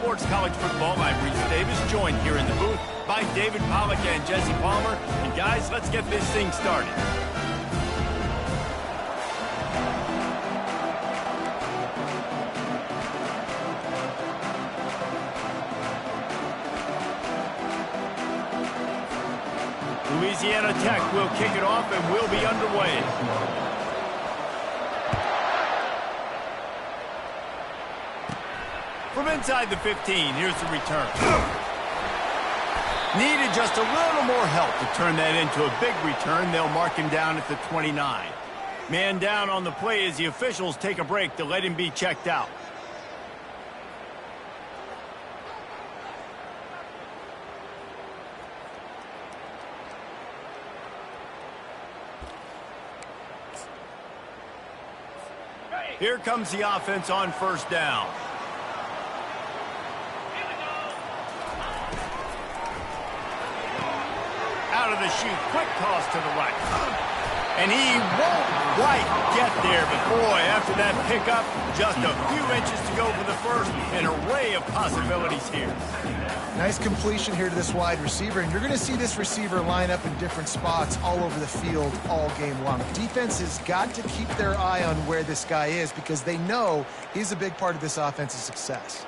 Sports College Football. I'm Reese Davis, joined here in the booth by David Pollack and Jesse Palmer. And guys, let's get this thing started. Louisiana Tech will kick it off and will be underway. From inside the 15, here's the return. Needed just a little more help to turn that into a big return. They'll mark him down at the 29. Man down on the play as the officials take a break to let him be checked out. Here comes the offense on first down. Out of the chute, quick toss to the right. And he won't quite get there, but boy, after that pickup, just a few inches to go for the first. An array of possibilities here. Nice completion here to this wide receiver, and you're going to see this receiver line up in different spots all over the field all game long. Defense has got to keep their eye on where this guy is because they know he's a big part of this offense's success.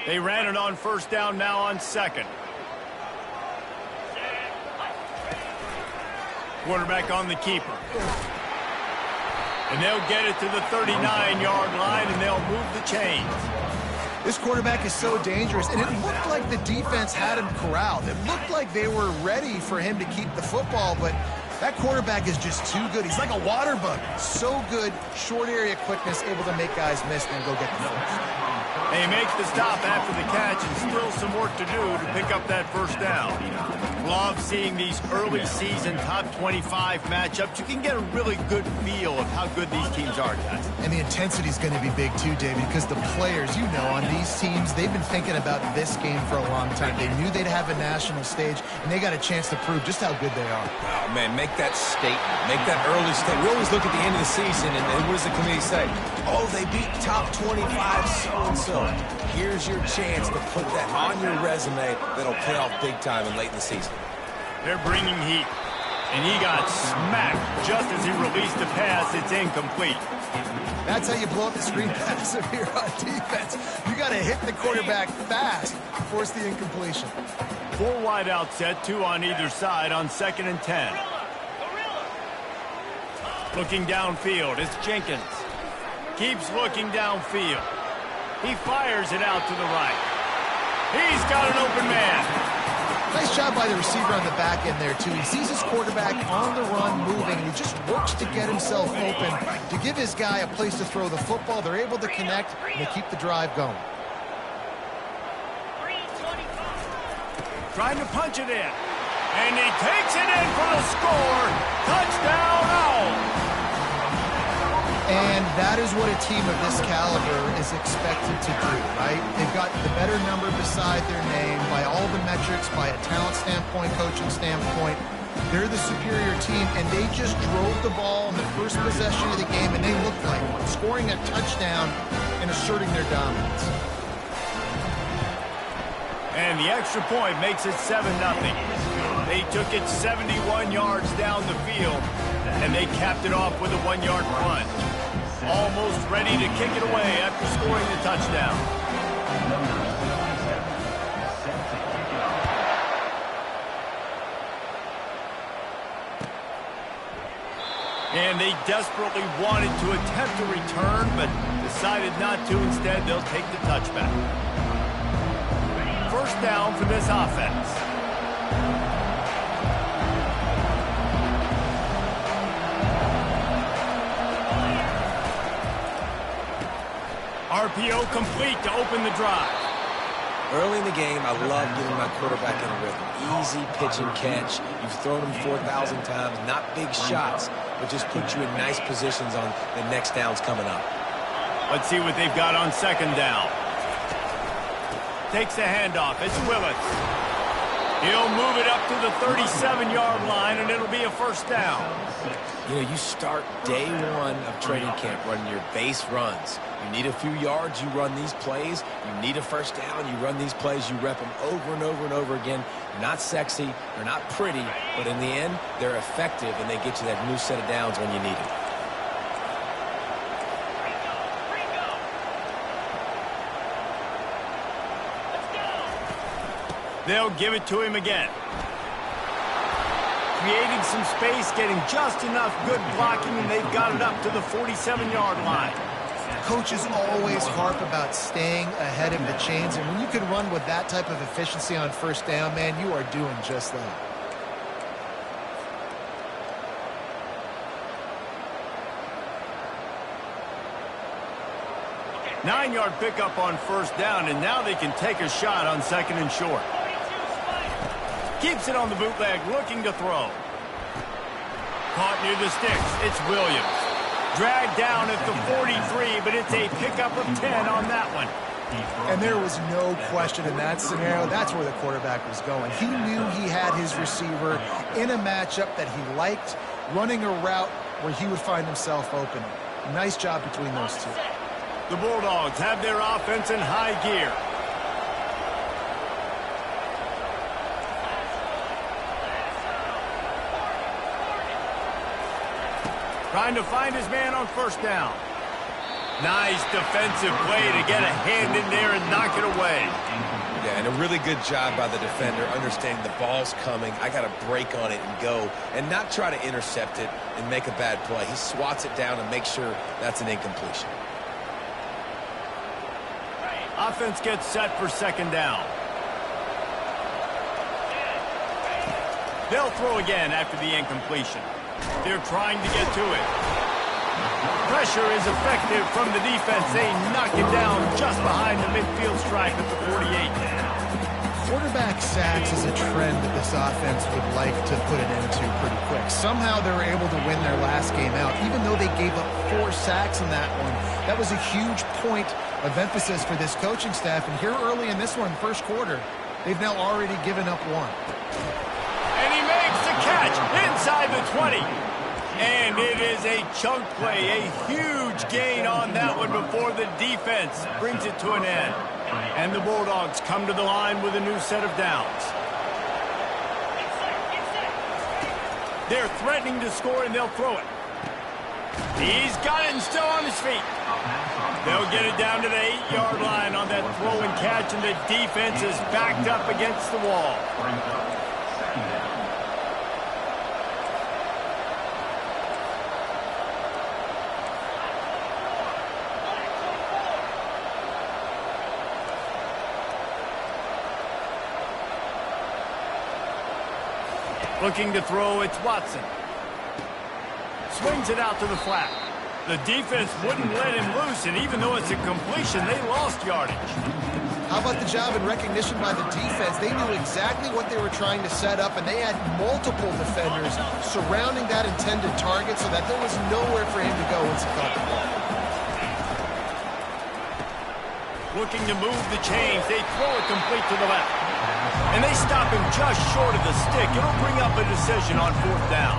They ran it on first down, now on second. Quarterback on the keeper. And they'll get it to the 39-yard line, and they'll move the chains. This quarterback is so dangerous, and it looked like the defense had him corralled. It looked like they were ready for him to keep the football, but that quarterback is just too good. He's like a water bug. So good, short area quickness, able to make guys miss and then go get the first. They make the stop after the catch and still some work to do to pick up that first down. Love seeing these early season top 25 matchups. You can get a really good feel of how good these teams are, guys. And the intensity is going to be big too, David, because the players, you know, on these teams, they've been thinking about this game for a long time. They knew they'd have a national stage, and they got a chance to prove just how good they are. Oh, man, make that statement. Make that early statement. We always look at the end of the season, and what does the committee say? Oh, they beat top 25 so-and-so. Here's your chance to put that on your resume that'll pay off big time and late in the season. They're bringing heat, and he got smacked just as he released the pass. It's incomplete. That's how you blow up the screen pass if you're on defense. You got to hit the quarterback fast to force the incompletion. 4 wide out set, 2 on either side on 2nd and 10. Looking downfield, it's Jenkins. Keeps looking downfield. He fires it out to the right. He's got an open man. Nice job by the receiver on the back end there, too. He sees his quarterback on the run moving, and he just works to get himself open to give his guy a place to throw the football. They're able to connect, and they keep the drive going. Trying to punch it in. And he takes it in for the score. Touchdown, Owls. And that is what a team of this caliber is expected to do, right? They've got the better number beside their name by all the metrics, by a talent standpoint, coaching standpoint. They're the superior team, and they just drove the ball in the first possession of the game, and they looked like one, scoring a touchdown and asserting their dominance. And the extra point makes it 7-0. They took it 71 yards down the field, and they capped it off with a 1-yard plunge. Almost ready to kick it away after scoring the touchdown. And they desperately wanted to attempt a return, but decided not to. Instead, they'll take the touchback. First down for this offense. RPO complete to open the drive. Early in the game, I love getting my quarterback in a rhythm. Easy pitch and catch. You've thrown him 4,000 times. Not big shots, but just put you in nice positions on the next downs coming up. Let's see what they've got on 2nd down. Takes a handoff. It's Willis. He'll move it up to the 37-yard line, and it'll be a first down. You know, you start day one of training camp running your base runs. You need a few yards, you run these plays. You need a first down, you run these plays. You rep them over and over and over again. They're not sexy, they're not pretty, but in the end, they're effective, and they get you that new set of downs when you need it. They'll give it to him again. Creating some space, getting just enough good blocking, and they've got it up to the 47-yard line. Coaches always harp about staying ahead of the chains, and when you can run with that type of efficiency on first down, man, you are doing just that. Nine-yard pickup on first down, and now they can take a shot on second and short. Keeps it on the bootleg, looking to throw. Caught near the sticks. It's Williams. Dragged down at the 43, but it's a pickup of 10 on that one. And there was no question in that scenario. That's where the quarterback was going. He knew he had his receiver in a matchup that he liked, running a route where he would find himself open. Nice job between those two. The Bulldogs have their offense in high gear. Trying to find his man on first down. Nice defensive play to get a hand in there and knock it away. Yeah, and a really good job by the defender, understanding the ball's coming. I got to break on it and go, and not try to intercept it and make a bad play. He swats it down and makes sure that's an incompletion. Offense gets set for second down. They'll throw again after the incompletion. They're trying to get to it. Pressure is effective from the defense. They knock it down just behind the midfield stripe at the 48. Quarterback sacks is a trend that this offense would like to put an end to pretty quick. Somehow they were able to win their last game out, even though they gave up 4 sacks in that one. That was a huge point of emphasis for this coaching staff. And here early in this one, first quarter, they've now already given up 1. And he makes the catch inside the 20. And it is a chunk play, a huge gain on that one before the defense brings it to an end. And the Bulldogs come to the line with a new set of downs. They're threatening to score, and they'll throw it. He's got it and still on his feet. They'll get it down to the 8-yard line on that throw and catch, and the defense is backed up against the wall. Looking to throw, it's Watson. Swings it out to the flat. The defense wouldn't let him loose, and even though it's a completion, they lost yardage. How about the job and recognition by the defense? They knew exactly what they were trying to set up, and they had multiple defenders surrounding that intended target so that there was nowhere for him to go once he caught the ball. Looking to move the chains, they throw it complete to the left. And they stop him just short of the stick. It'll bring up a decision on fourth down.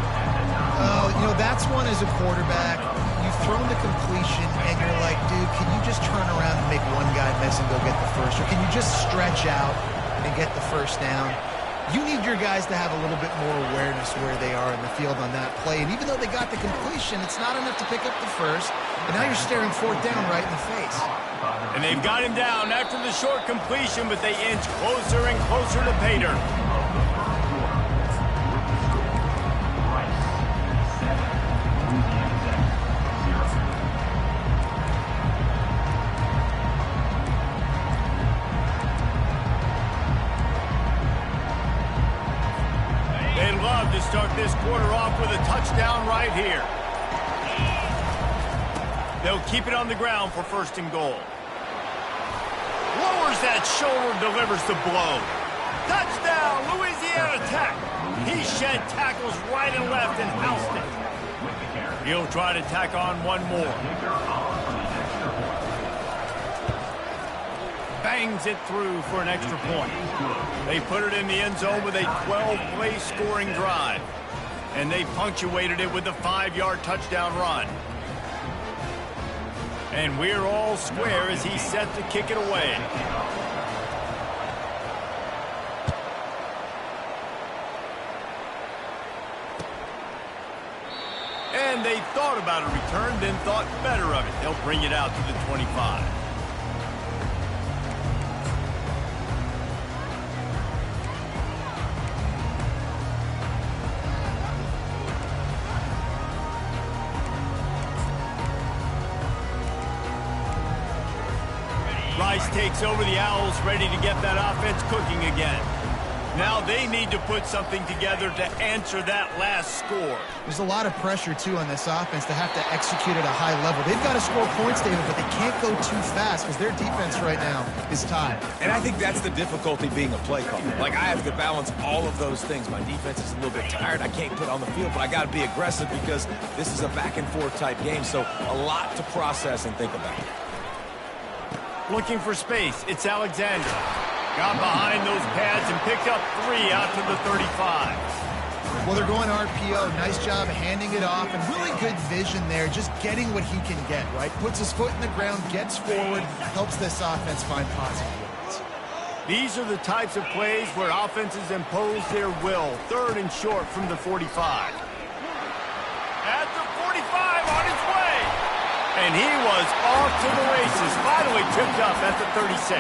You know, that's one as a quarterback. You've thrown the completion, and you're like, dude, can you just turn around and make one guy miss and go get the first? Or can you just stretch out and get the first down? You need your guys to have a little bit more awareness where they are in the field on that play. And even though they got the completion, it's not enough to pick up the first. And now you're staring fourth down right in the face. And they've got him down after the short completion, but they inch closer and closer to pay dirt. They'd love to start this quarter off with a touchdown right here. They'll keep it on the ground for first and goal. Lowers that shoulder, delivers the blow. Touchdown, Louisiana Tech. He shed tackles right and left and housed it. He'll try to tack on one more. Bang. bangs it through for an extra point. They put it in the end zone with a 12-play scoring drive. And they punctuated it with a 5-yard touchdown run. And we're all square as he's set to kick it away. And they thought about a return, then thought better of it. They'll bring it out to the 25. Rice takes over the Owls, ready to get that offense cooking again. Now they need to put something together to answer that last score. There's a lot of pressure, too, on this offense to have to execute at a high level. They've got to score points, David, but they can't go too fast because their defense right now is tied. And I think that's the difficulty being a play caller. Like, I have to balance all of those things. My defense is a little bit tired. I can't put on the field, but I got to be aggressive because this is a back-and-forth type game, so a lot to process and think about. Looking for space, it's Alexander. Got behind those pads and picked up 3 out to the 35. Well, they're going RPO. Nice job handing it off, and really good vision there, just getting what he can get, right? Puts his foot in the ground, gets forward, helps this offense find positive yards. These are the types of plays where offenses impose their will. 3rd and short from the 45. At the 45, on his way. And he was off to the races. Finally tripped up at the 36.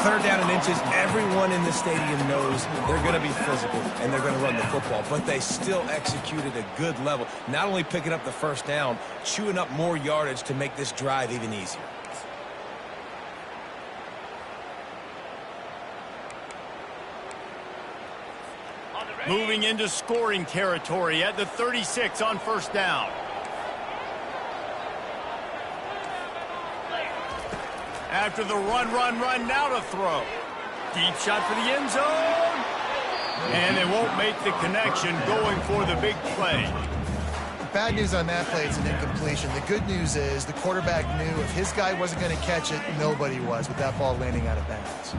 3rd down and inches. Everyone in the stadium knows they're going to be physical and they're going to run the football, but they still executed a good level. Not only picking up the 1st down, chewing up more yardage to make this drive even easier. Moving into scoring territory at the 36 on 1st down. After the run, now to throw. Deep shot for the end zone. And they won't make the connection going for the big play. Bad news on that play, it's an incompletion. The good news is the quarterback knew if his guy wasn't going to catch it, nobody was with that ball landing out of bounds.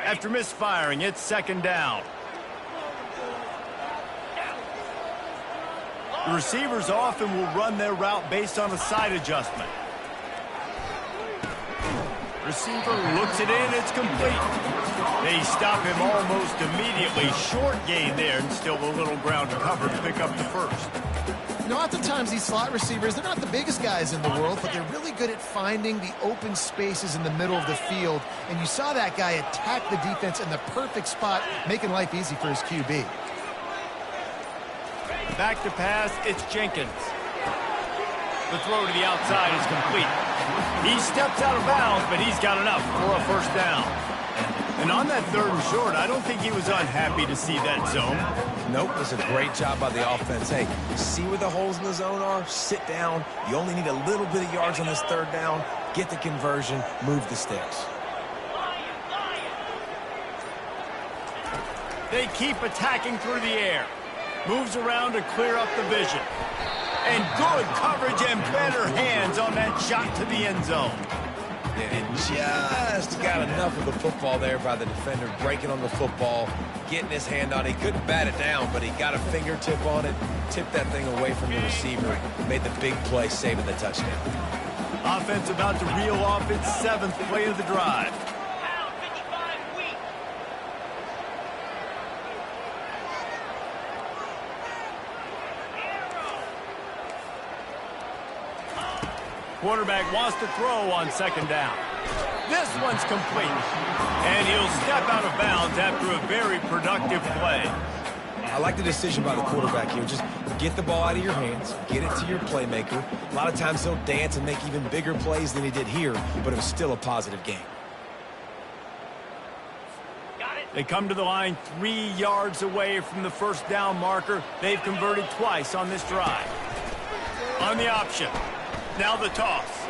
After misfiring, it's 2nd down. The receivers often will run their route based on a side adjustment. Receiver looks it in, it's complete. They stop him almost immediately. Short gain there, and still a little ground to cover to pick up the 1st. You know, oftentimes these slot receivers, they're not the biggest guys in the world, but they're really good at finding the open spaces in the middle of the field. And you saw that guy attack the defense in the perfect spot, making life easy for his QB. Back to pass, it's Jenkins. The throw to the outside is complete. He steps out of bounds, but he's got enough for a 1st down. And on that 3rd and short, I don't think he was unhappy to see that zone. Nope, it was a great job by the offense. Hey, see where the holes in the zone are? Sit down. You only need a little bit of yards on this 3rd down. Get the conversion, move the sticks. They keep attacking through the air. Moves around to clear up the vision. And good coverage and better hands on that shot to the end zone. And just got enough of the football there by the defender, breaking on the football, getting his hand on it. He couldn't bat it down, but he got a fingertip on it, tipped that thing away from the receiver, made the big play, saving the touchdown. Offense about to reel off its 7th play of the drive. Quarterback wants to throw on 2nd down. This one's complete. And he'll step out of bounds after a very productive play. I like the decision by the quarterback here. Just get the ball out of your hands, get it to your playmaker. A lot of times he'll dance and make even bigger plays than he did here, but it was still a positive game. They come to the line 3 yards away from the 1st down marker. They've converted twice on this drive. On the option. Now the toss.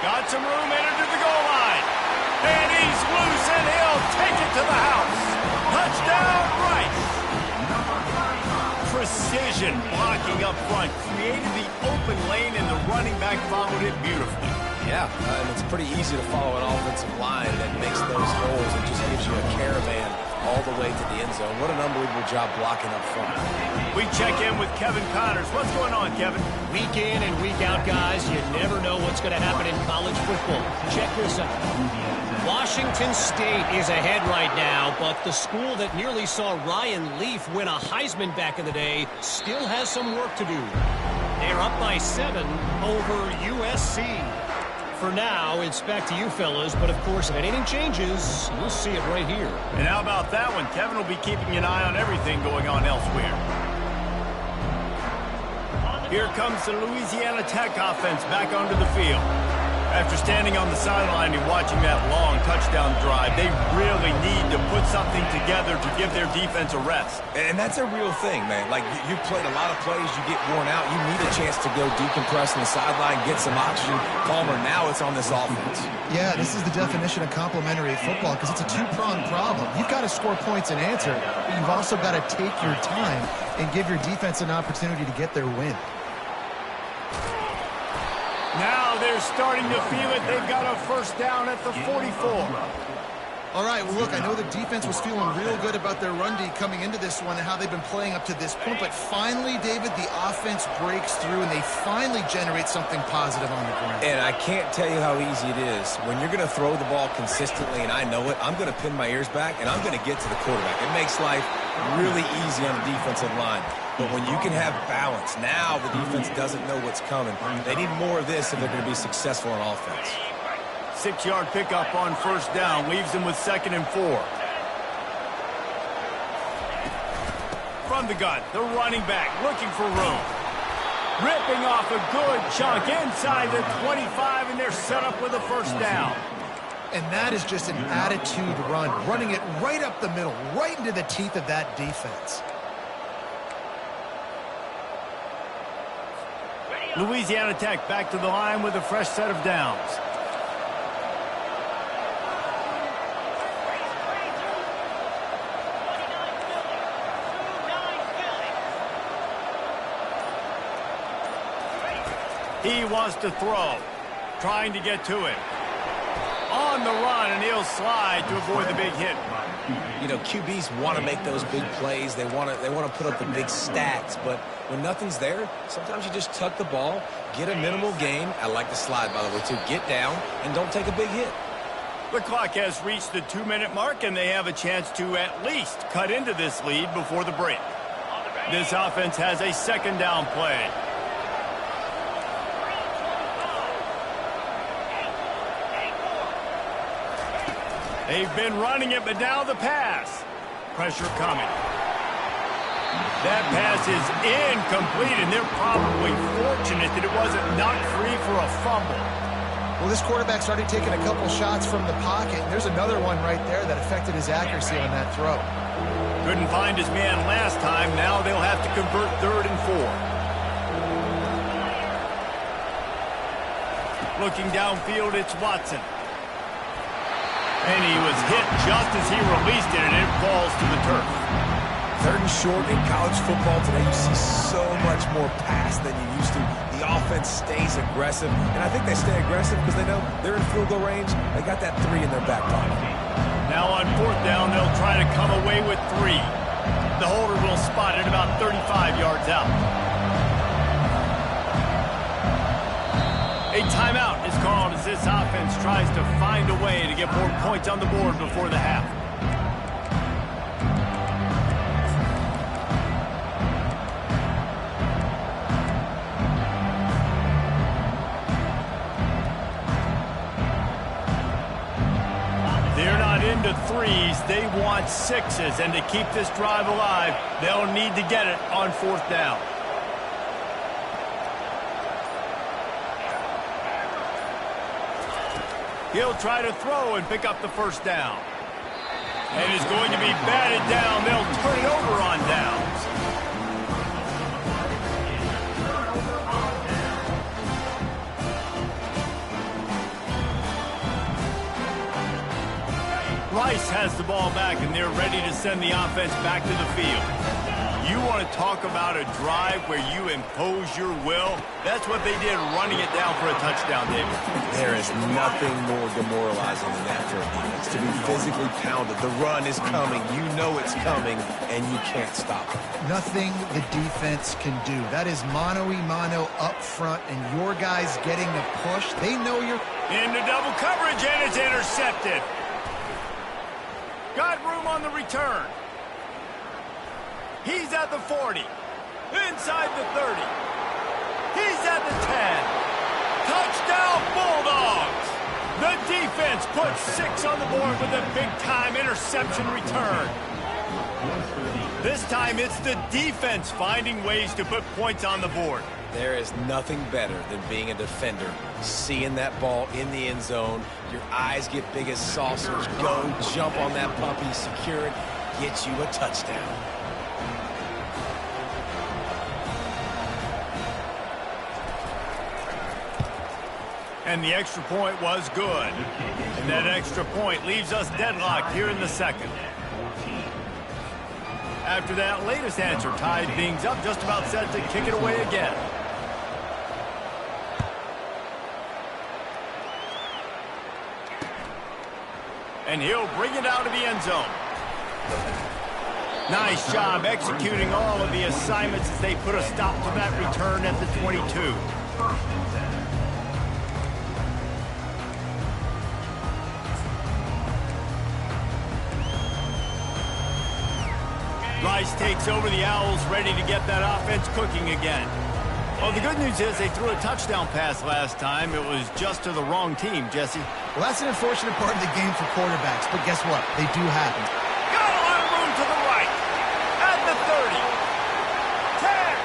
Got some room, entered to the goal line. And he's loose, and he'll take it to the house. Touchdown, Rice. Precision vision blocking up front, created the open lane, and the running back followed it beautifully. Yeah, and it's pretty easy to follow an offensive line that makes those holes and just gives you a caravan all the way to the end zone. What an unbelievable job blocking up front. We check in with Kevin Connors. What's going on, Kevin? Week in and week out, guys, you never know what's going to happen in college football. Check this out. Washington State is ahead right now, but the school that nearly saw Ryan Leaf win a Heisman back in the day still has some work to do. They're up by 7 over USC. For now, it's back to you fellas, but of course, if anything changes, you'll see it right here. And how about that one? Kevin will be keeping an eye on everything going on elsewhere. Here comes the Louisiana Tech offense back onto the field. After standing on the sideline and watching that long touchdown drive, they really need to put something together to give their defense a rest. And that's a real thing, man. Like, you've played a lot of plays, you get worn out, you need a chance to go decompress on the sideline, get some oxygen. Palmer, now it's on this offense. Yeah, this is the definition of complementary football because it's a two-pronged problem. You've got to score points and answer, but you've also got to take your time and give your defense an opportunity to get their win. Now they're starting to feel it. They've got a first down at the 44. All right, well, look, I know the defense was feeling real good about their run D coming into this one and how they've been playing up to this point, but finally, David, the offense breaks through and they finally generate something positive on the ground. And I can't tell you how easy it is. When you're going to throw the ball consistently, and I know it, I'm going to pin my ears back, and I'm going to get to the quarterback. It makes life really easy on the defensive line. But when you can have balance, now the defense doesn't know what's coming. They need more of this if they're going to be successful on offense. 6-yard pickup on first down leaves them with 2nd and 4. From the gun, the running back looking for room. Ripping off a good chunk inside the 25, and they're set up with a first down. And that is just an attitude run, running it right up the middle, right into the teeth of that defense. Louisiana Tech back to the line with a fresh set of downs. He wants to throw, trying to get to it. On the run, and he'll slide to avoid the big hit. You know, QBs want to make those big plays. They want to put up the big stats. But when nothing's there, sometimes you just tuck the ball, get a minimal gain. I like the slide, by the way, too. Get down and don't take a big hit. The clock has reached the 2-minute mark, and they have a chance to at least cut into this lead before the break. This offense has a 2nd down play. They've been running it, but now the pass. Pressure coming. That pass is incomplete, and they're probably fortunate that it wasn't knocked free for a fumble. Well, this quarterback started taking a couple shots from the pocket. There's another one right there that affected his accuracy on that throw. Couldn't find his man last time. Now they'll have to convert 3rd and 4. Looking downfield, it's Watson. And he was hit just as he released it, and it falls to the turf. 3rd and short in college football today, you see so much more pass than you used to. The offense stays aggressive, and I think they stay aggressive because they know they're in field goal range. They got that 3 in their back pocket. Now on 4th down, they'll try to come away with 3. The holder will spot it about 35 yards out. A timeout is called as this offense tries to find a way to get more points on the board before the half. They're not into 3s, they want 6s, and to keep this drive alive, they'll need to get it on 4th down. He'll try to throw and pick up the first down. And is going to be batted down. They'll turn it over on downs. Rice has the ball back, and they're ready to send the offense back to the field. You want to talk about a drive where you impose your will? That's what they did running it down for a touchdown, David. There is nothing more demoralizing than that for a defense. To be physically pounded. The run is coming. You know it's coming, and you can't stop it. Nothing the defense can do. That is mano-a-mano up front, and your guys getting the push. They know you're... Into double coverage, and it's intercepted. Got room on the return. He's at the 40. Inside the 30. He's at the 10. Touchdown, Bulldogs! The defense puts 6 on the board with a big-time interception return. This time, it's the defense finding ways to put points on the board. There is nothing better than being a defender. Seeing that ball in the end zone, your eyes get big as saucers. Go, jump on that puppy, secure it, get you a touchdown. And the extra point was good. And that extra point leaves us deadlocked here in the second. After that latest answer tied things up, just about set to kick it away again. And he'll bring it out of the end zone. Nice job executing all of the assignments as they put a stop to that return at the 22. Rice takes over the Owls, ready to get that offense cooking again. Well, the good news is they threw a touchdown pass last time. It was just to the wrong team, Jesse. Well, that's an unfortunate part of the game for quarterbacks, but guess what? They do happen. Got a lot of room to the right. At the 30. 10.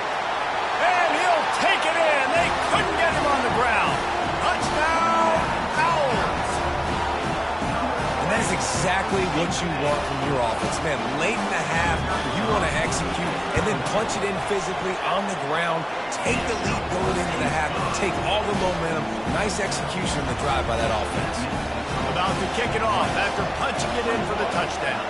And he'll take it in. They couldn't get him on the ground. Touchdown, Owls. And that's exactly what you want from your offense. Man, late in the half, you want to execute and then punch it in physically on the ground. Take the lead going into the half. Take all the momentum. Nice execution on the drive by that offense. About to kick it off after punching it in for the touchdown.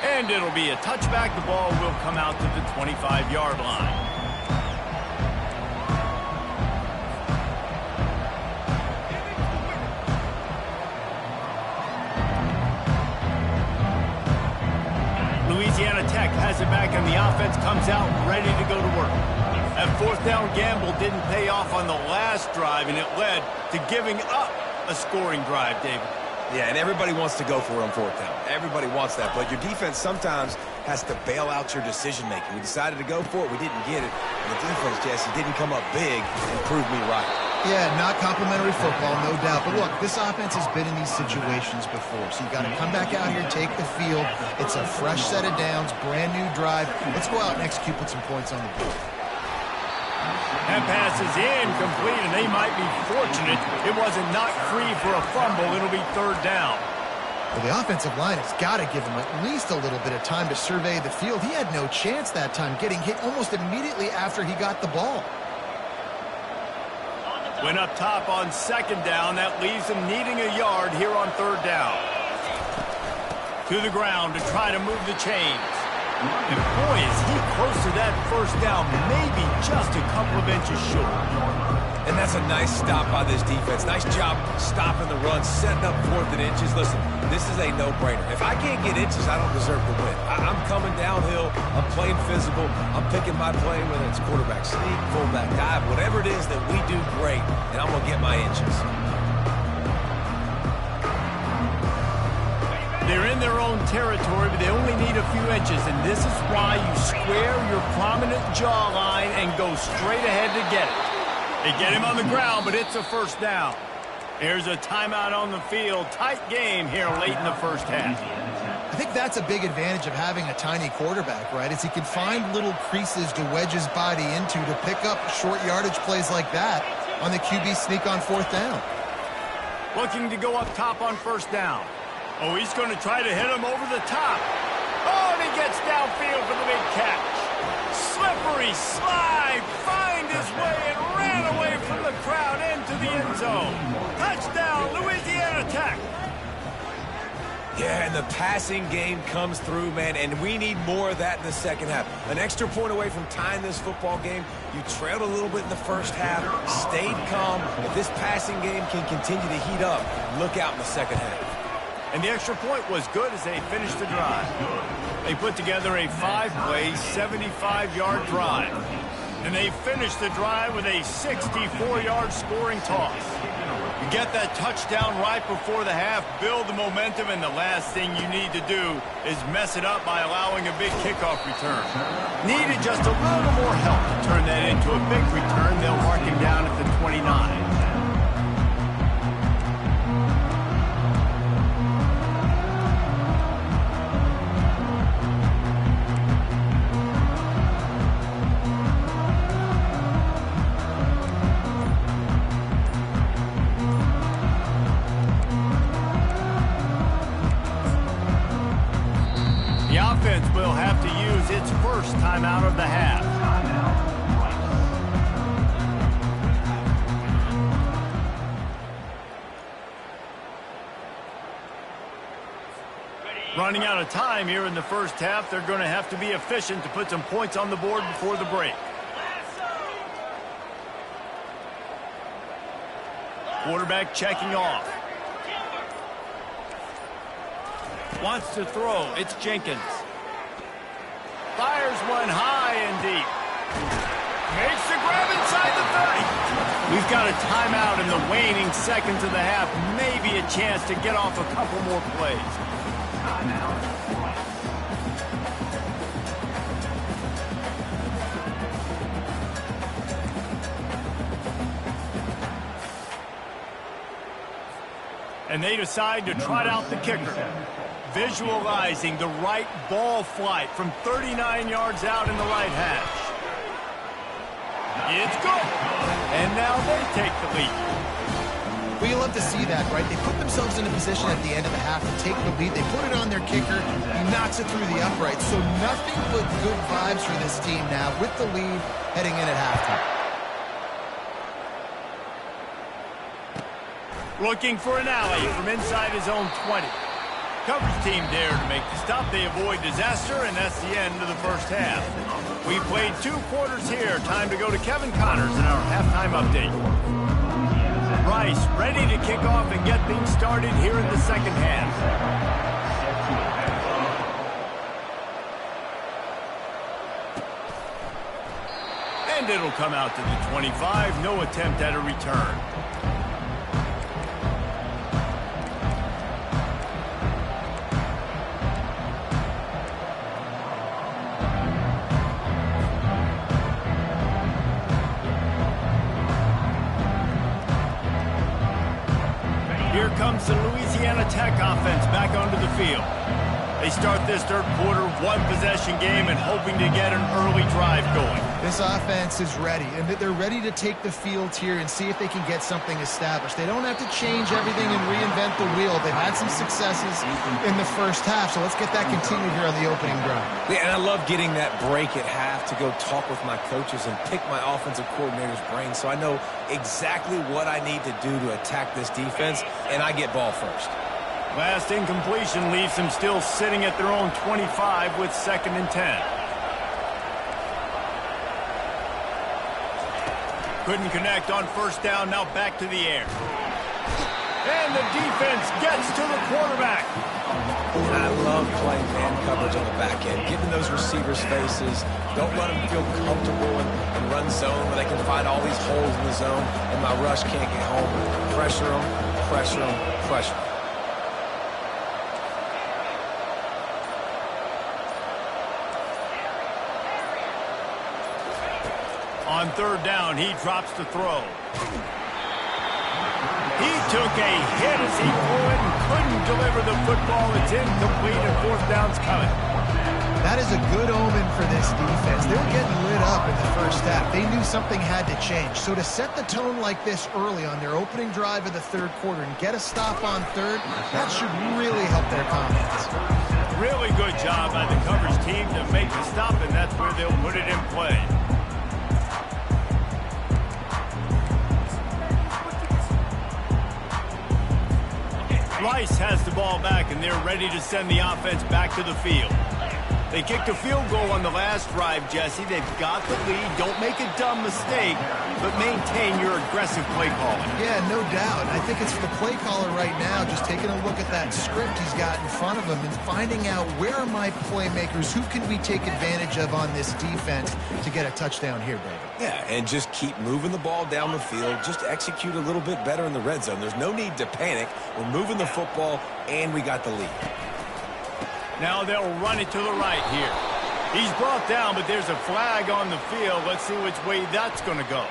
And it'll be a touchback. The ball will come out to the 25-yard line. Louisiana Tech has it back, and the offense comes out ready to go to work. That fourth down gamble didn't pay off on the last drive, and it led to giving up a scoring drive, David. Yeah, and everybody wants to go for it on fourth down. Everybody wants that, but your defense sometimes has to bail out your decision-making. We decided to go for it. We didn't get it. And the defense, Jesse, didn't come up big and prove me right. Yeah, not complimentary football, no doubt. But look, this offense has been in these situations before. So you got to come back out here, take the field. It's a fresh set of downs, brand new drive. Let's go out and execute, put some points on the board. That pass is incomplete, and they might be fortunate it wasn't knocked free for a fumble. It'll be third down. Well, the offensive line has got to give him at least a little bit of time to survey the field. He had no chance that time, getting hit almost immediately after he got the ball. Went up top on second down. That leaves him needing a yard here on third down. To the ground to try to move the chains. And boy, is he close to that first down, maybe just a couple of inches short. And that's a nice stop by this defense. Nice job stopping the run, setting up fourth and inches. Listen, this is a no-brainer. If I can't get inches, I don't deserve to win. I'm coming downhill. I'm playing physical. I'm picking my play, whether it's quarterback sneak, fullback dive, whatever it is that we do great, and I'm going to get my inches. They're in their own territory, but they only need a few inches, and this is why you square your prominent jawline and go straight ahead to get it. They get him on the ground, but it's a first down. Here's a timeout on the field. Tight game here late in the first half. I think that's a big advantage of having a tiny quarterback, right? Is he can find little creases to wedge his body into to pick up short yardage plays like that on the QB sneak on fourth down. Looking to go up top on first down. Oh, he's going to try to hit him over the top. Oh, and he gets downfield for the big catch. Slippery slide, find his way and ran away from the crowd into the end zone. Touchdown, Louisiana Tech. Yeah, and the passing game comes through, man, and we need more of that in the second half. An extra point away from tying this football game. You trailed a little bit in the first half, stayed calm. If this passing game can continue to heat up, look out in the second half. And the extra point was good as they finished the drive. They put together a 5-play, 75-yard drive. And they finished the drive with a 64-yard scoring toss. You get that touchdown right before the half, build the momentum, and the last thing you need to do is mess it up by allowing a big kickoff return. Needed just a little more help to turn that into a big return. They'll mark him down at the 29. Will have to use its first timeout of the half. Running out of time here in the first half, they're going to have to be efficient to put some points on the board before the break. Quarterback checking off. Wants to throw. It's Jenkins. Fires one high and deep. Makes the grab inside the 30. We've got a timeout in the waning seconds of the half. Maybe a chance to get off a couple more plays. And they decide to trot out the kicker. Visualizing the right ball flight from 39 yards out in the right hash. It's good. And now they take the lead. Well, you love to see that, right? They put themselves in a position at the end of the half to take the lead. They put it on their kicker. He knocks it through the uprights. So nothing but good vibes for this team now with the lead heading in at halftime. Looking for an alley from inside his own 20. Coverage team there to make the stop. They avoid disaster, and that's the end of the first half. We played 2 quarters here. Time to go to Kevin Connors in our halftime update. Rice ready to kick off and get things started here in the second half. And it'll come out to the 25. No attempt at a return. Here comes the Louisiana Tech offense back onto the field. They start this third quarter one-possession game and hoping to get an early drive going. This offense is ready, and they're ready to take the field here and see if they can get something established. They don't have to change everything and reinvent the wheel. They've had some successes in the first half, so let's get that continued here on the opening drive. Yeah, and I love getting that break at half to go talk with my coaches and pick my offensive coordinator's brain so I know exactly what I need to do to attack this defense, and I get ball first. Last incompletion leaves them still sitting at their own 25 with 2nd and 10. Couldn't connect on first down, now back to the air. And the defense gets to the quarterback. And I love playing man coverage on the back end, giving those receivers faces. Don't let them feel comfortable and run zone where they can find all these holes in the zone, and my rush can't get home. Pressure them, pressure them, pressure them. On third down, he drops the throw. He took a hit as he threw it and couldn't deliver the football. It's incomplete and 4th down's coming. That is a good omen for this defense. They were getting lit up in the first half. They knew something had to change. So to set the tone like this early on their opening drive of the third quarter and get a stop on third, that should really help their confidence. Really good job by the coverage team to make the stop, and that's where they'll put it in play. Rice has the ball back, and they're ready to send the offense back to the field. They kicked a field goal on the last drive, Jesse. They've got the lead. Don't make a dumb mistake, but maintain your aggressive play calling. Yeah, no doubt. I think it's the play caller right now just taking a look at that script he's got in front of him and finding out where are my playmakers, who can we take advantage of on this defense to get a touchdown here, David. Yeah, and just keep moving the ball down the field. Just execute a little bit better in the red zone. There's no need to panic. We're moving the football, and we got the lead. Now they'll run it to the right here. He's brought down, but there's a flag on the field. Let's see which way that's going to go.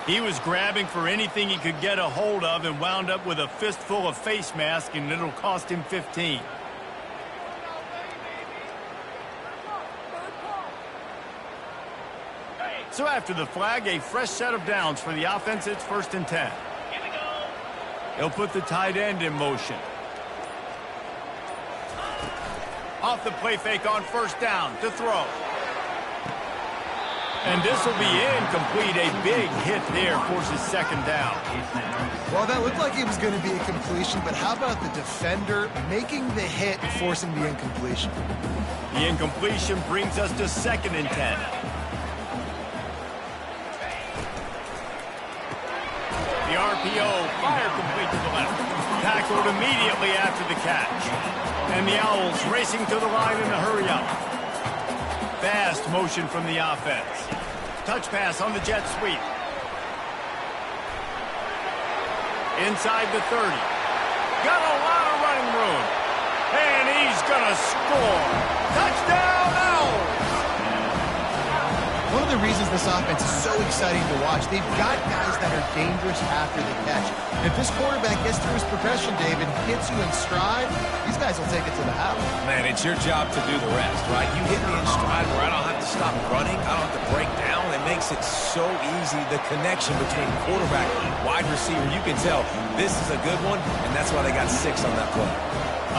He was grabbing for anything he could get a hold of and wound up with a fistful of face mask, and it'll cost him 15. So after the flag, a fresh set of downs for the offense. It's 1st and 10. They'll put the tight end in motion. Off the play fake on 1st down to throw. And this will be incomplete. A big hit there forces 2nd down. Well, that looked like it was going to be a completion, but how about the defender making the hit and forcing the incompletion? The incompletion brings us to 2nd and 10. The RPO, fire complete to the left. Tackled immediately after the catch. And the Owls racing to the line in a hurry-up. Fast motion from the offense. Touch pass on the jet sweep. Inside the 30. Got a lot of running room. And he's going to score. Touchdown, Owls! One of the reasons this offense is so exciting to watch, they've got guys that are dangerous after the catch. If this quarterback gets through his progression, David, hits you in stride, these guys will take it to the house. Man, it's your job to do the rest, right? You hit me in stride where I don't have to stop running. I don't have to break down. It makes it so easy. The connection between quarterback and wide receiver, you can tell this is a good one, and that's why they got 6 on that play.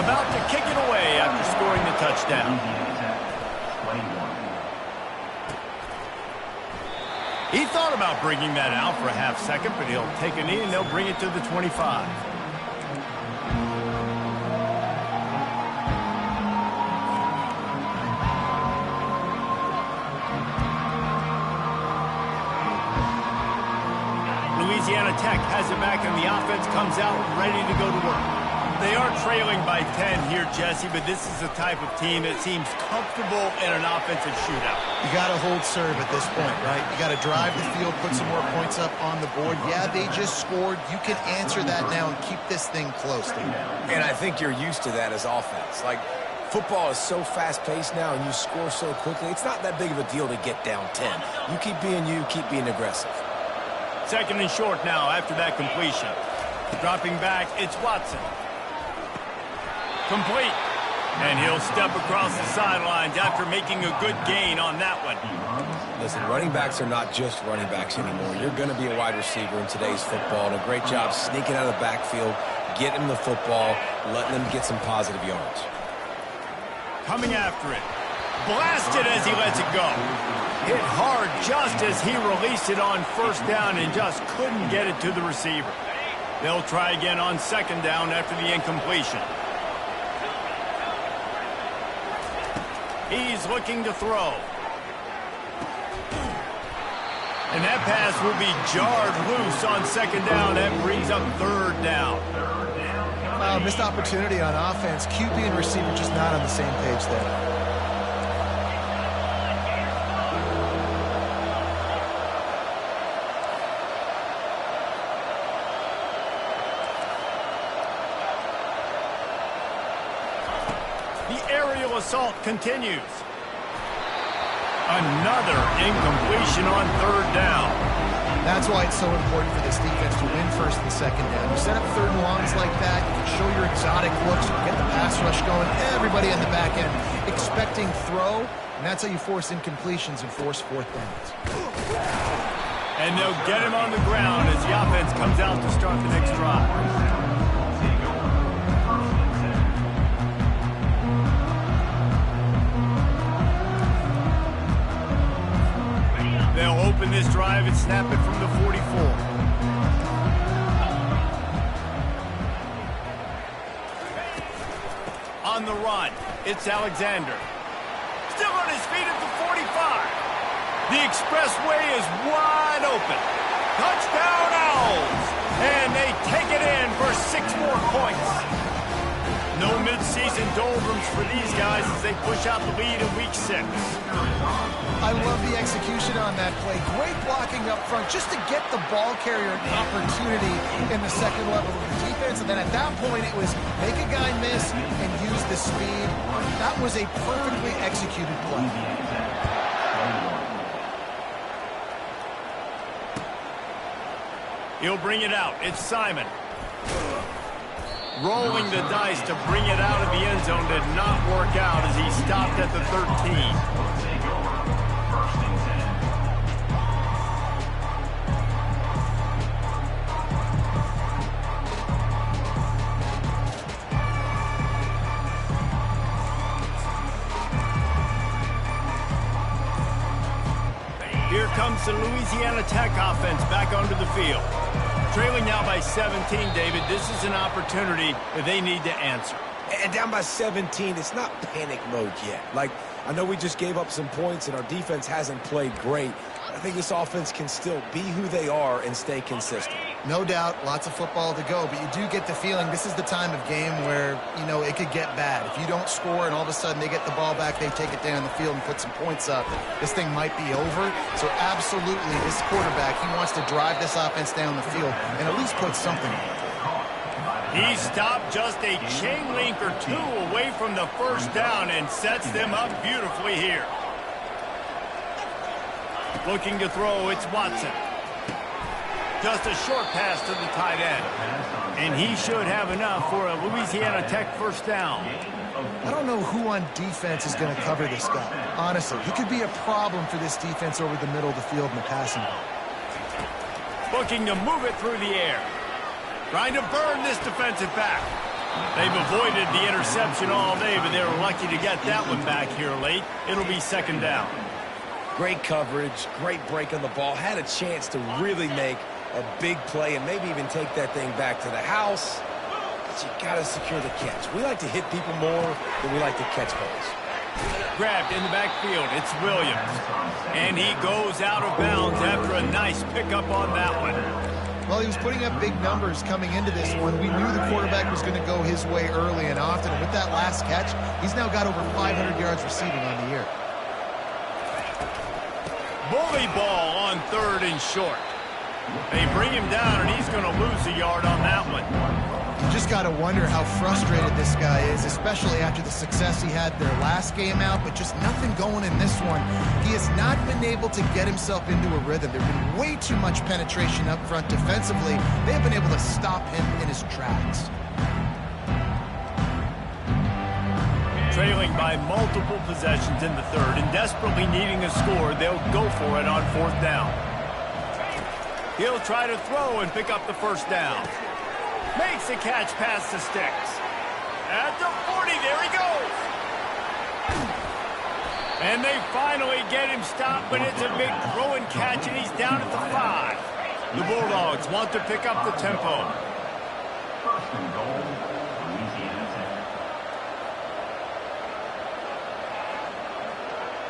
About to kick it away after scoring the touchdown. He thought about bringing that out for a half second, but he'll take a knee and they'll bring it to the 25. Louisiana Tech has it back, and the offense comes out ready to go to work. They are trailing by 10 here, Jesse, but this is the type of team that seems comfortable in an offensive shootout. You got to hold serve at this point, right? You got to drive the field, put some more points up on the board. Yeah, they just scored. You can answer that now and keep this thing close, David. And I think you're used to that as offense. Like, football is so fast-paced now, and you score so quickly. It's not that big of a deal to get down 10. You keep being you, keep being aggressive. 2nd and short now after that completion. Dropping back, it's Watson. Complete. And he'll step across the sidelines after making a good gain on that one. Listen, running backs are not just running backs anymore. You're going to be a wide receiver in today's football, and a great job sneaking out of the backfield, getting the football, letting them get some positive yards. Coming after it. Blasted as he lets it go. Hit hard just as he released it on 1st down and just couldn't get it to the receiver. They'll try again on 2nd down after the incompletion. He's looking to throw. And that pass will be jarred loose on 2nd down. That brings up 3rd down. Missed opportunity on offense. QB and receiver just not on the same page there. Assault continues. Another incompletion on 3rd down. That's why it's so important for this defense to win 1st and 2nd down. You set up 3rd and longs like that, you can show your exotic looks, you can get the pass rush going, everybody on the back end expecting throw, and that's how you force incompletions and force 4th downs. And they'll get him on the ground as the offense comes out to start the next drive. They'll open this drive and snap it from the 44. on the run. It's Alexander. Still on his feet at the 45. The expressway is wide open. Touchdown Owls! And they take it in for 6 more points. No midseason doldrums for these guys as they push out the lead in Week 6. I love the execution on that play. Great blocking up front just to get the ball carrier an opportunity in the second level of the defense. And then at that point, it was make a guy miss and use the speed. That was a perfectly executed play. He'll bring it out. It's Simon. Rolling the dice to bring it out of the end zone did not work out as he stopped at the 13. Here comes the Louisiana Tech offense back onto the field. Trailing now by 17, David. This is an opportunity that they need to answer. And down by 17, it's not panic mode yet. Like, I know we just gave up some points and our defense hasn't played great. I think this offense can still be who they are and stay consistent. No doubt, lots of football to go, but you do get the feeling this is the time of game where, you know, it could get bad. If you don't score and all of a sudden they get the ball back, they take it down the field and put some points up, this thing might be over. So absolutely, this quarterback, he wants to drive this offense down the field and at least put something on it. He stopped just a chain link or 2 away from the first down and sets them up beautifully here. Looking to throw, it's Watson. Just a short pass to the tight end. And he should have enough for a Louisiana Tech first down. I don't know who on defense is going to cover this guy. Honestly, he could be a problem for this defense over the middle of the field in the passing game. Looking to move it through the air. Trying to burn this defensive back. They've avoided the interception all day, but they were lucky to get that one back here late. It'll be second down. Great coverage, great break on the ball. Had a chance to really make a big play and maybe even take that thing back to the house. But you got to secure the catch. We like to hit people more than we like to catch balls. Grabbed in the backfield. It's Williams. And he goes out of bounds after a nice pickup on that one. Well, he was putting up big numbers coming into this one. We knew the quarterback was going to go his way early and often. And with that last catch, he's now got over 500 yards receiving on the year. Bully ball on 3rd and short. They bring him down, and he's going to lose a yard on that one. You just got to wonder how frustrated this guy is, especially after the success he had their last game out, but just nothing going in this one. He has not been able to get himself into a rhythm. There's been way too much penetration up front defensively. They have been able to stop him in his tracks. Trailing by multiple possessions in the 3rd and desperately needing a score, they'll go for it on 4th down. He'll try to throw and pick up the first down. Makes a catch past the sticks. At the 40, there he goes. And they finally get him stopped, but it's a big throw and catch, and he's down at the 5. The Bulldogs want to pick up the tempo. First and goal, Louisiana Tech.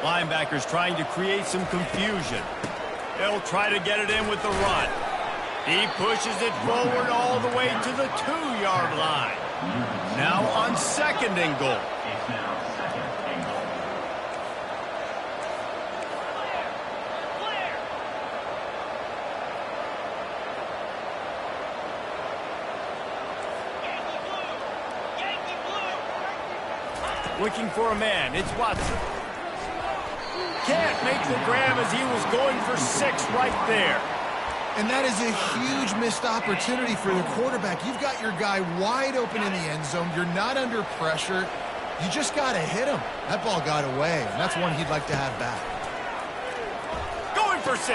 Linebackers trying to create some confusion. They'll try to get it in with the run. He pushes it forward all the way to the 2-yard line. Now on 2nd and goal. It's now 2nd and goal. Looking for a man. It's Watson. Can't make the grab as he was going for 6 right there. And that is a huge missed opportunity for the quarterback. You've got your guy wide open in the end zone. You're not under pressure. You just got to hit him. That ball got away, and that's one he'd like to have back. Going for 6.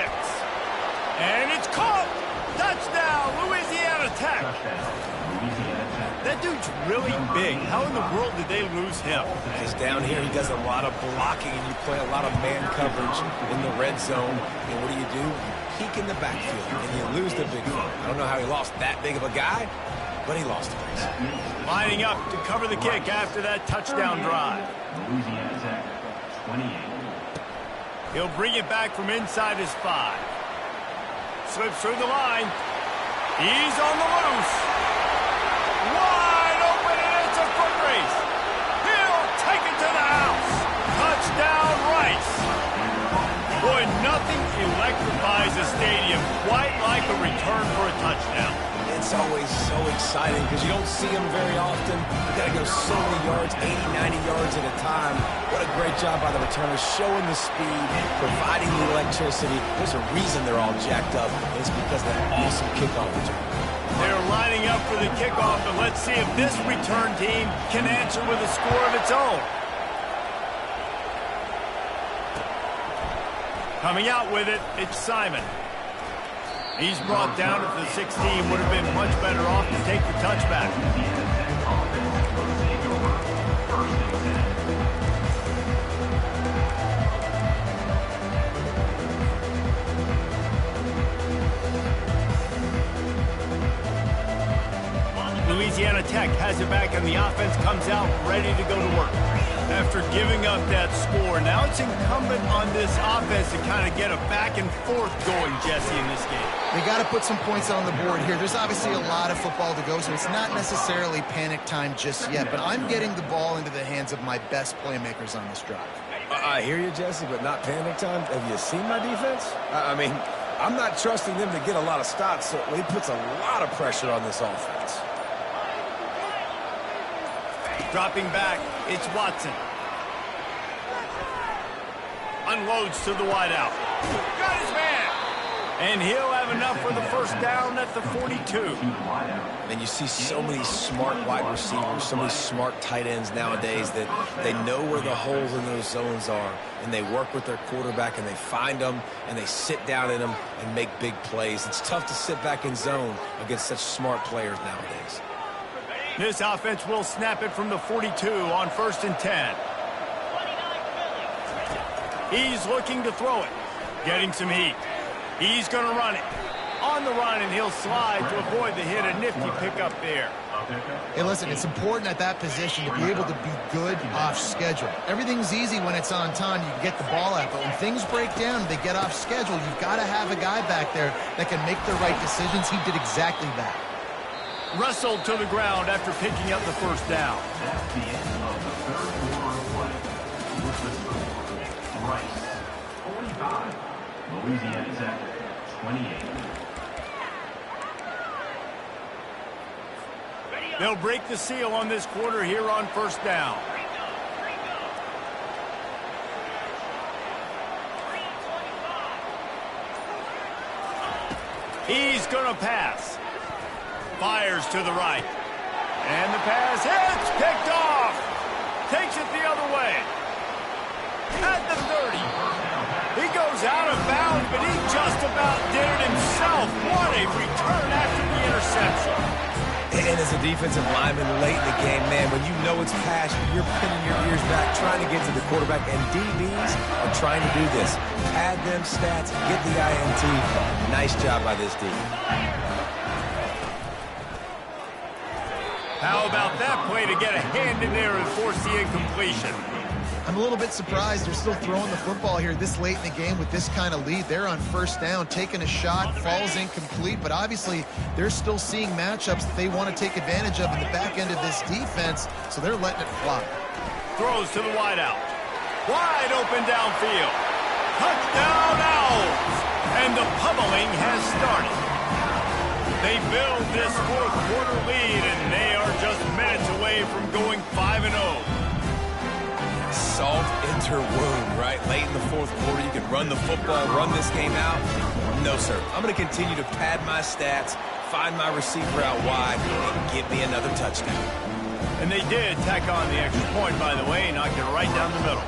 And it's caught. Touchdown, Louisiana Tech. Louisiana Tech. That dude's really big. How in the world did they lose him? Because down here he does a lot of blocking and you play a lot of man coverage in the red zone. And what do? You peek in the backfield and you lose the big one. I don't know how he lost that big of a guy, but he lost it. Lining up to cover the kick after that touchdown drive. Louisiana Tech, 28. He'll bring it back from inside his 5. Slips through the line. He's on the loose. Wide open, and it's a foot race. He'll take it to the house. Touchdown, Rice. Boy, nothing electrifies a stadium quite like a return for a touchdown. It's always so exciting because you don't see them very often. You got to go so many yards, 80, 90 yards at a time. What a great job by the returners, showing the speed, providing the electricity. There's a reason they're all jacked up, and it's because of that awesome kickoff return. They're lining up for the kickoff, and let's see if this return team can answer with a score of its own. Coming out with it, it's Simon. He's brought down at the 16. Would have been much better off to take the touchback. Louisiana Tech has it back, and the offense comes out ready to go to work. After giving up that score, now it's incumbent on this offense to kind of get a back and forth going, Jesse, in this game. They got to put some points on the board here. There's obviously a lot of football to go, so it's not necessarily panic time just yet, but I'm getting the ball into the hands of my best playmakers on this drive. I hear you, Jesse, but not panic time. Have you seen my defense? I mean, I'm not trusting them to get a lot of stops, so he puts a lot of pressure on this offense. Dropping back, it's Watson. Unloads to the wideout. Got his man. And he'll have enough for the first down at the 42. And you see so many smart wide receivers, so many smart tight ends nowadays that they know where the holes in those zones are, and they work with their quarterback, and they find them, and they sit down in them and make big plays. It's tough to sit back in zone against such smart players nowadays. This offense will snap it from the 42 on 1st and 10. He's looking to throw it. Getting some heat. He's going to run it. On the run, and he'll slide to avoid the hit. A nifty pickup there. Hey, listen, it's important at that position to be able to be good off schedule. Everything's easy when it's on time. You can get the ball out, but when things break down, they get off schedule. You've got to have a guy back there that can make the right decisions. He did exactly that. Wrestled to the ground after picking up the first down. That's the end of the third quarter of play. With the score, Rice, 45. Louisiana Tech, 28. They'll break the seal on this quarter here on 1st down. He's going to pass. Fires to the right. And the pass hits. Picked off. Takes it the other way. At the 30. He goes out of bounds, but he just about did it himself. What a return after the interception. And as a defensive lineman late in the game, man, when you know it's pass, you're pinning your ears back, trying to get to the quarterback, and DBs are trying to do this. Pad them stats, get the INT. Nice job by this D. How about that play to get a hand in there and force the incompletion? I'm a little bit surprised they're still throwing the football here this late in the game with this kind of lead. They're on 1st down, taking a shot, falls incomplete, but obviously they're still seeing matchups that they want to take advantage of in the back end of this defense, so they're letting it fly. Throws to the wideout. Wide open downfield. Touchdown Owls! And the pummeling has started. They build this 4th quarter lead, and they are just minutes away from going 5-0. Salt into wound, right? Late in the 4th quarter, you can run the football, run this game out. No, sir. I'm going to continue to pad my stats, find my receiver out wide, and give me another touchdown. And they did tack on the extra point, by the way, knocked it right down the middle.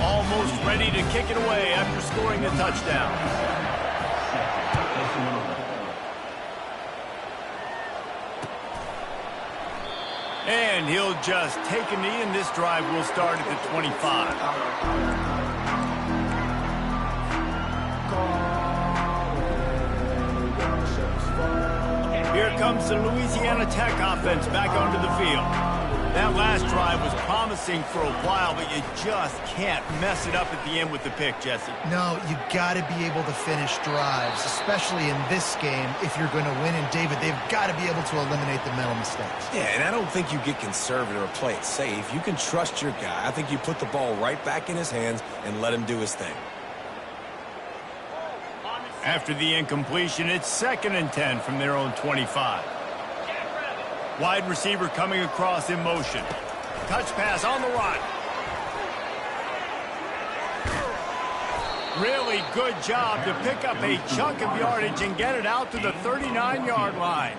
Almost ready to kick it away after scoring the touchdown. And he'll just take a knee, and this drive will start at the 25. Here comes the Louisiana Tech offense back onto the field. That last drive was promising for a while, but you just can't mess it up at the end with the pick, Jesse. No, you got to be able to finish drives, especially in this game if you're going to win. And, David, they've got to be able to eliminate the mental mistakes. Yeah, and I don't think you get conservative or play it safe. You can trust your guy. I think you put the ball right back in his hands and let him do his thing. After the incompletion, it's 2nd and 10 from their own 25. Wide receiver coming across in motion. Touch pass on the run. Really good job to pick up a chunk of yardage and get it out to the 39-yard line.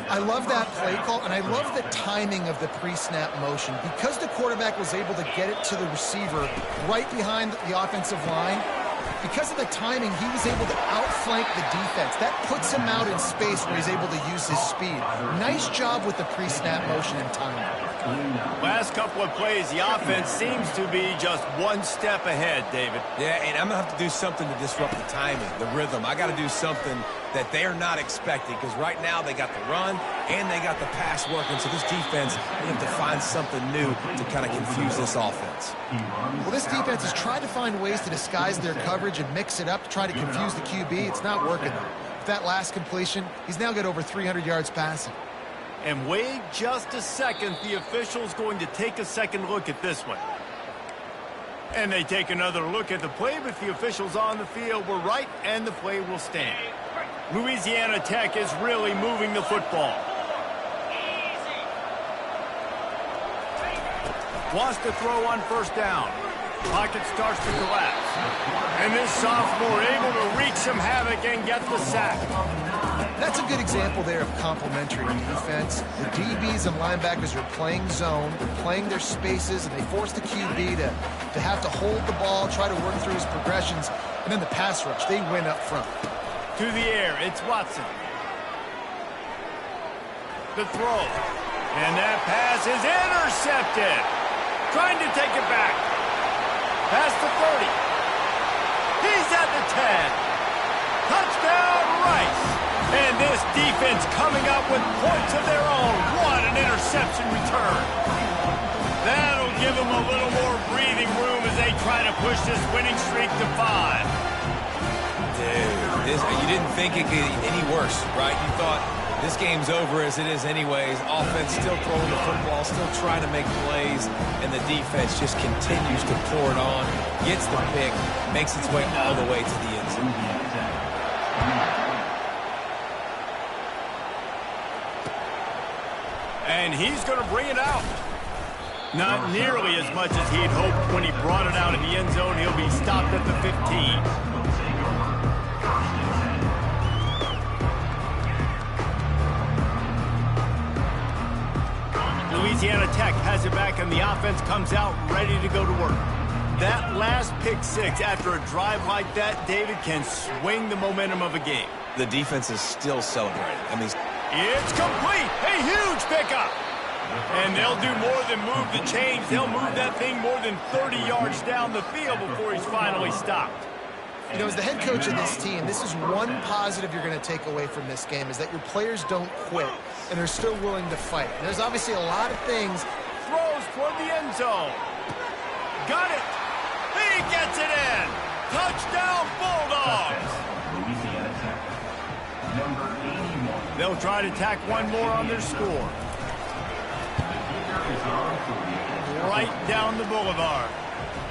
I love that play call, and I love the timing of the pre-snap motion. Because the quarterback was able to get it to the receiver right behind the offensive line, because of the timing, he was able to outflank the defense. That puts him out in space where he's able to use his speed. Nice job with the pre-snap motion and timing. Last couple of plays, the offense seems to be just one step ahead, David. Yeah, and I'm going to have to do something to disrupt the timing, the rhythm. I got to do something that they're not expecting, because right now they got the run and they got the pass working. So this defense, they have to find something new to kind of confuse this offense. Well, this defense has tried to find ways to disguise their coverage and mix it up to try to confuse the QB. It's not working, though. With that last completion, he's now got over 300 yards passing. And wait just a second, the official's going to take a second look at this one. And they take another look at the play, but the officials on the field were right, and the play will stand. Louisiana Tech is really moving the football. Wants to throw on 1st down. Pocket starts to collapse. And this sophomore able to wreak some havoc and get the sack. That's a good example there of complementary defense. The DBs and linebackers are playing zone, they're playing their spaces, and they force the QB to have to hold the ball, try to work through his progressions, and then the pass rush, they win up front. To the air, it's Watson. The throw. And that pass is intercepted. Trying to take it back. Past the 30. He's at the 10. Touchdown, Rice. And this defense coming up with points of their own. What an interception return. That'll give them a little more breathing room as they try to push this winning streak to 5. Dude, you didn't think it could get any worse, right? You thought this game's over as it is anyways. Offense still throwing the football, still trying to make plays, and the defense just continues to pour it on, gets the pick, makes its way all the way to the end zone. And he's going to bring it out. Not nearly as much as he'd hoped when he brought it out in the end zone. He'll be stopped at the 15. Louisiana Tech has it back, and the offense comes out ready to go to work. That last pick six after a drive like that, David, can swing the momentum of a game. The defense is still celebrating. I mean, it's complete. A huge pickup. And they'll do more than move the chains. They'll move that thing more than 30 yards down the field before he's finally stopped. You know, as the head coach of this team, this is one positive you're going to take away from this game, is that your players don't quit, and they're still willing to fight. And there's obviously a lot of things. Throws toward the end zone. Got it. He gets it in. Touchdown, Bulldogs. Louisiana Tech, number 81. They'll try to tack one more on their score. Right down the boulevard.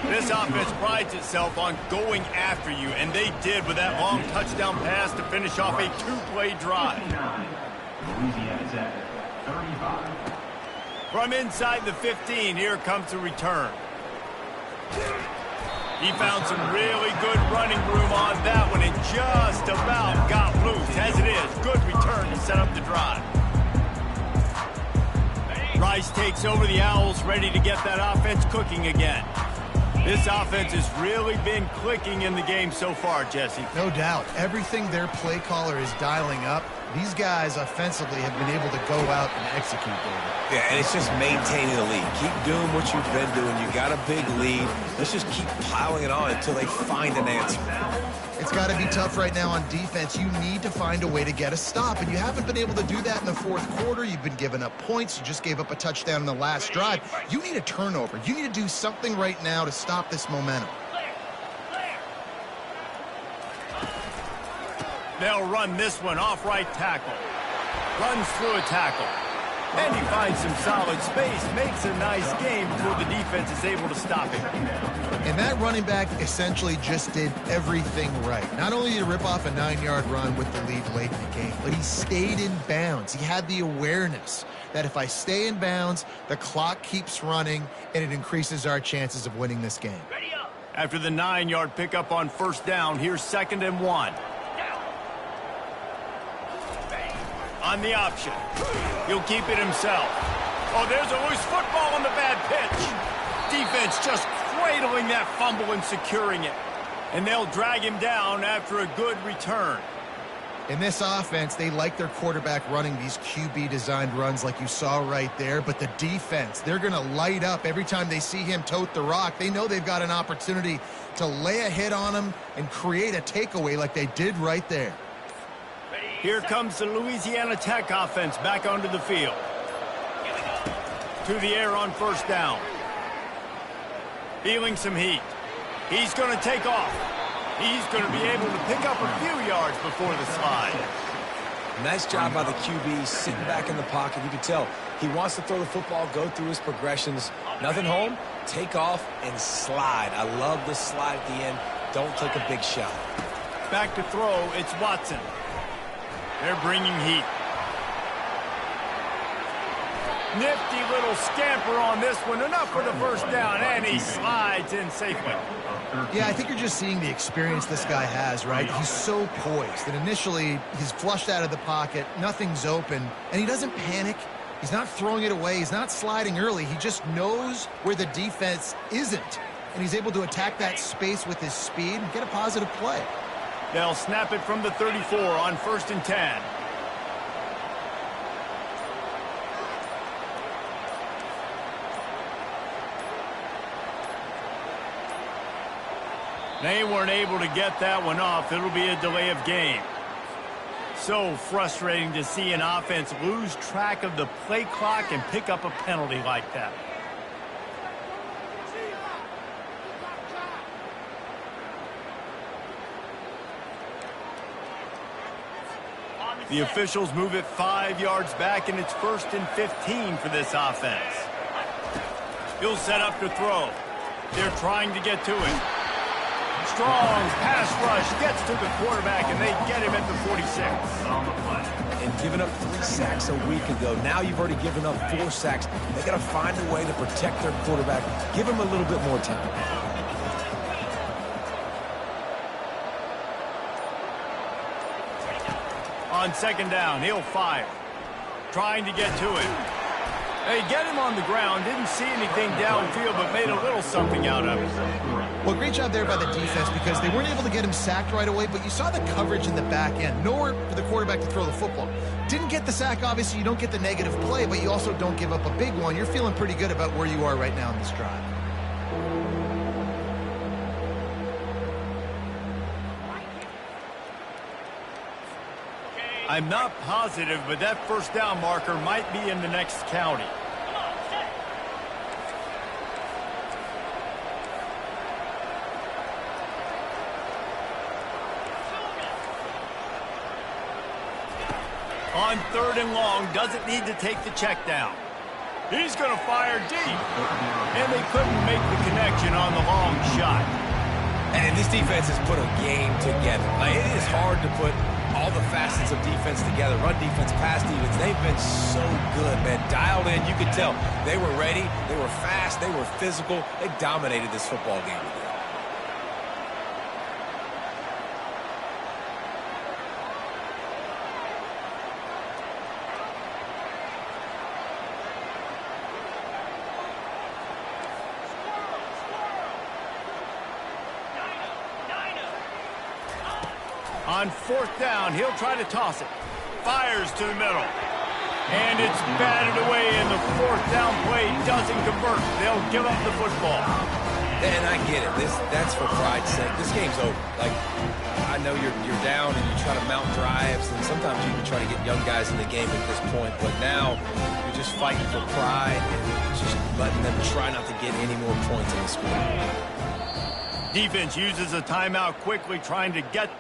This offense prides itself on going after you, and they did with that long touchdown pass to finish off a two-play drive. Louisiana Tech, 35. From inside the 15, here comes the return. He found some really good running room on that one and just about got loose. As it is, good return to set up the drive. Rice takes over the Owls, ready to get that offense cooking again. This offense has really been clicking in the game so far, Jesse. No doubt. Everything their play caller is dialing up, these guys offensively have been able to go out and execute, David. yeah, and it's just maintaining the lead. Keep doing what you've been doing. You got a big lead. Let's just keep piling it on until they find an answer. It's got to be tough right now on defense. You need to find a way to get a stop, and you haven't been able to do that in the fourth quarter. You've been giving up points. You just gave up a touchdown in the last drive. You need a turnover. You need to do something right now to stop this momentum. They'll run this one off right tackle. Runs through a tackle. And he finds some solid space, makes a nice game before the defense is able to stop him. And that running back essentially just did everything right. Not only did he rip off a 9-yard run with the lead late in the game, but he stayed in bounds. He had the awareness that if I stay in bounds, the clock keeps running, and it increases our chances of winning this game. After the 9-yard pickup on first down, here's 2nd and 1. On the option. He'll keep it himself. Oh, there's a loose football on the bad pitch. Defense just cradling that fumble and securing it. And they'll drag him down after a good return. In this offense, they like their quarterback running these QB-designed runs like you saw right there. But the defense, they're going to light up every time they see him tote the rock. They know they've got an opportunity to lay a hit on him and create a takeaway like they did right there. Here comes the Louisiana Tech offense back onto the field. To the air on first down. Feeling some heat. He's going to take off. He's going to be able to pick up a few yards before the slide. Nice job by the QB, sitting back in the pocket. You can tell he wants to throw the football, go through his progressions. Nothing home, take off and slide. I love the slide at the end. Don't take a big shot. Back to throw, it's Watson. They're bringing heat. Nifty little scamper on this one. Enough for the first down, and he slides in safely. Yeah, I think you're just seeing the experience this guy has, right? He's so poised. And initially, he's flushed out of the pocket. Nothing's open. And he doesn't panic. He's not throwing it away. He's not sliding early. He just knows where the defense isn't. And he's able to attack that space with his speed and get a positive play. They'll snap it from the 34 on 1st and 10. They weren't able to get that one off. It'll be a delay of game. So frustrating to see an offense lose track of the play clock and pick up a penalty like that. The officials move it 5 yards back, and it's 1st and 15 for this offense. He'll set up to throw. They're trying to get to it. Strong pass rush gets to the quarterback, and they get him at the 46. And giving up 3 sacks a week ago. Now you've already given up 4 sacks. They got to find a way to protect their quarterback. Give him a little bit more time. On 2nd down, he'll fire. Trying to get to it. They get him on the ground. Didn't see anything downfield, but made a little something out of it. Well, great job there by the defense because they weren't able to get him sacked right away, but you saw the coverage in the back end. Nowhere for the quarterback to throw the football. Didn't get the sack, obviously. You don't get the negative play, but you also don't give up a big one. You're feeling pretty good about where you are right now in this drive. I'm not positive, but that first down marker might be in the next county. On 3rd and long, doesn't need to take the check down. He's going to fire deep. And they couldn't make the connection on the long shot. And this defense has put a game together. Like, it is hard to put all the facets of defense together. Run defense, pass defense. They've been so good, man. Dialed in. You could tell they were ready. They were fast. They were physical. They dominated this football game today. On 4th down, he'll try to toss it. Fires to the middle. And it's batted away, and the 4th down play doesn't convert. They'll give up the football. And I get it. That's for pride's sake. This game's over. Like, I know you're down and you try to mount drives, and sometimes you can try to get young guys in the game at this point, but now you're just fighting for pride and just letting them try not to get any more points in the score. Defense uses a timeout quickly, trying to get